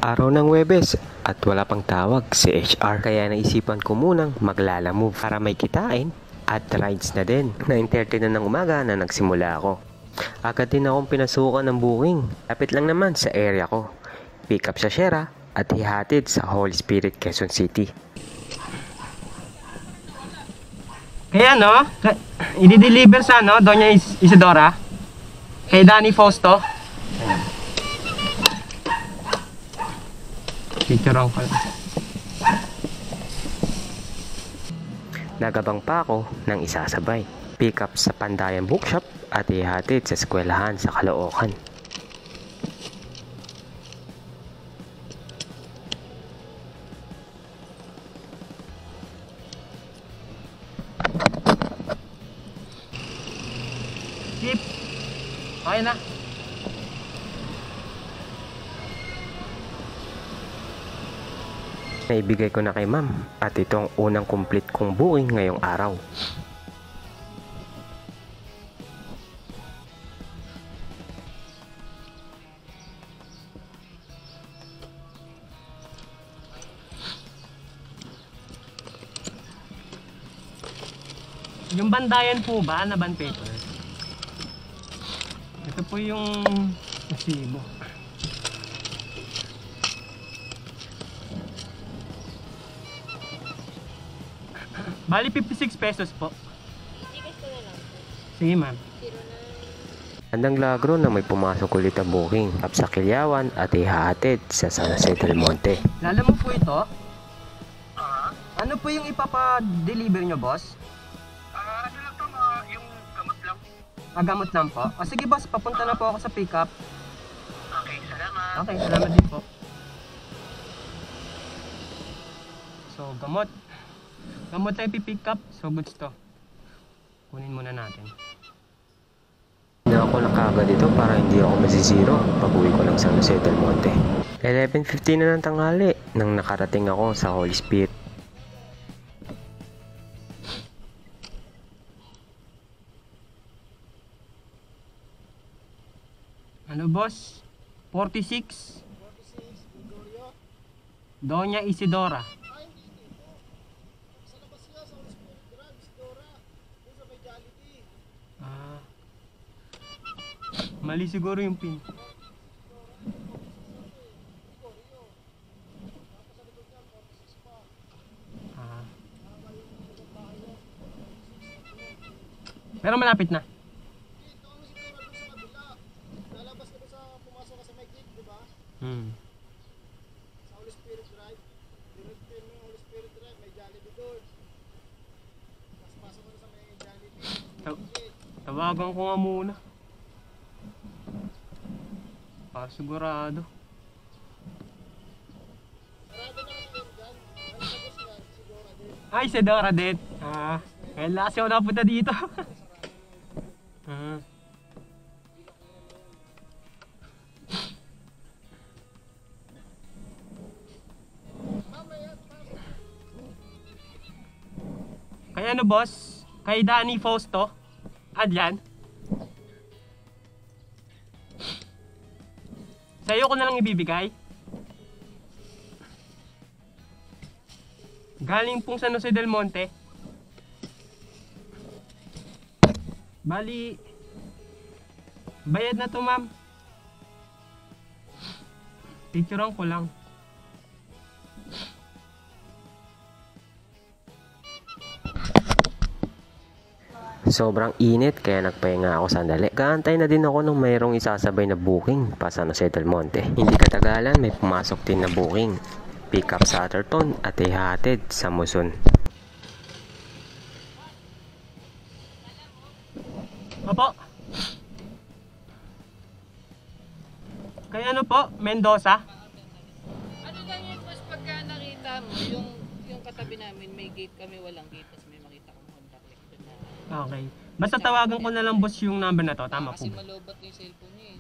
Araw ng Huwebes at wala pang tawag si HR, kaya naisipan ko munang maglalamove para may kitain at rides na din. 9:30 na ng umaga na nagsimula ako. Agad din akong pinasukan ng booking. Lapit lang naman sa area ko. Pick up sa Sierra at hihatid sa Holy Spirit, Quezon City. Kaya i-deliver sa Doña Isidora kay Danny Fausto. Picturean ko. Nagabang pa ako ng isasabay. Pick up sa Pandayan Bookshop at ihatid sa eskwelahan sa Caloocan. Jeep. Okay na. Naibigay ko na kay ma'am at itong unang complete kong booking ngayong araw. Yung Bandayan po ba na bond paper? Ito po yung resibo. Bali 56 pesos po. Sige ma'am. Handang Lagro na may pumasok ulit ang booking up sa Quiliawan at ihahatid sa San Jose del Monte. Lalo mo po ito? Ano po yung ipapa-deliver nyo, boss? Ano lang to, yung gamot lang. Gamot lang po? O sige boss, papunta na po ako sa pickup. Okay, salamat. Okay, salamat din po. So, gamot. Gamot tayo pipick up. So, goods to. Kunin muna natin. Hindi ako nakagad dito para hindi ako masisiro pag-uwi ko ng San Jose del Monte. 11:15 na ng tanghali nang nakarating ako sa Holy Spirit. Ano boss? 46? Doña Isidora. Mali siguro yung pin. Pero malapit na. Lalabas ka sa pumasok ka sa may gate, di ba? Sa Holy Spirit Drive. Direct mo yung Holy Spirit Drive, may Jollibee doon. Tapos pasok ko sa may Jollibee. Tawagan ko nga muna. Para sigurado. Sarado na kasi yun dyan. Ano sa bus nga, Isidora din. Ay, Isidora din. Kaya lakas ako napunta dito. Kaya ano boss? Kay Danny Fausto? Adyan? Sa'yo ko na lang ibibigay. Galing pong San Jose del Monte. Bali, bayad na to ma'am. Picturean ko lang. Sobrang init kaya nagpahinga ako sandali. Gaantay na din ako nung mayroong isasabay na booking pa sa San Jose del Monte. Hindi katagalan may pumasok din na booking. Pick up sa Atherton at ihatid sa Muson. Opo. Kaya ano po? Mendoza? Ano lang yun, mas pagka nakita mo, yung katabi namin, may gate kami, walang gate, tapos may makita kong Honda Click doon na. Okay. Basta tawagan ko na lang boss yung number na to. Tama po Kasi ba? malobat yung cellphone niya eh.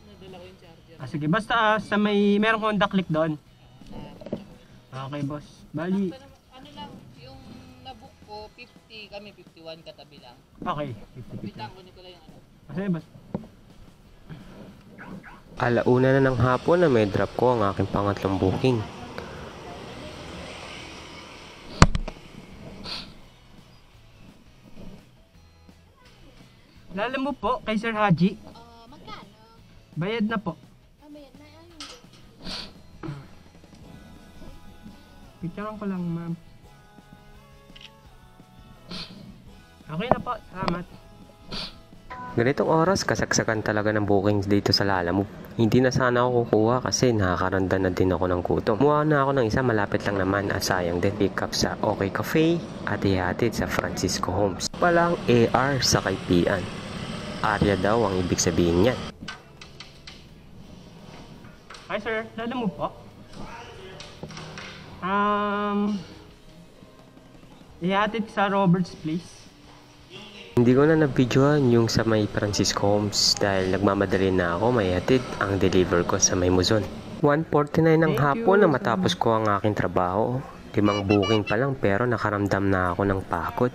Nadala ko yung charger. Sige, basta sa may merong Honda Click doon. Okay boss. Bali. Ano lang, yung nabook ko, 50, kami 51 katabi lang. Okay. Wait lang, kunin ko lang yung ano. Kasi boss. Alauna na ng hapon na may drop ko ang aking pangatlong booking. Lala mo po kay Sir Haji. Magkano? Bayad na po. Ayan na, ayun. Picturean ko lang, ma'am. Okay na po, salamat. Ganitong oras, kasagsagan talaga ng bookings dito sa Lalamove. Hindi na sana ako kukuha kasi nakakaranda na din ako ng gutom. Kumuha na ako ng isa, malapit lang naman at sayang din. Pick up sa OK Cafe at ihatid sa Francisco Homes. Palang AR sa Kaipian. Arya daw ang ibig sabihin niyan. Hi sir, lala mo po? Ihatid sa Roberts Place. Hindi ko na nabidyohan yung sa may Francisco Homes dahil nagmamadali na ako may hatid ang deliver ko sa may Muzon. 1:49 ng hapon na matapos ko ang aking trabaho. 5 booking pa lang pero nakaramdam na ako ng pagod.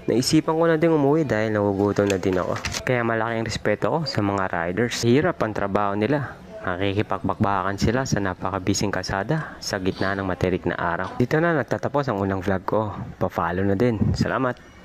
Naisipan ko na din umuwi dahil nagugutom na din ako. Kaya malaking respeto ko sa mga riders. Hirap ang trabaho nila. Nakikipagpakbakan sila sa napakabising kalsada sa gitna ng matirik na araw. Dito na nagtatapos ang unang vlog ko. Pa-follow na din. Salamat!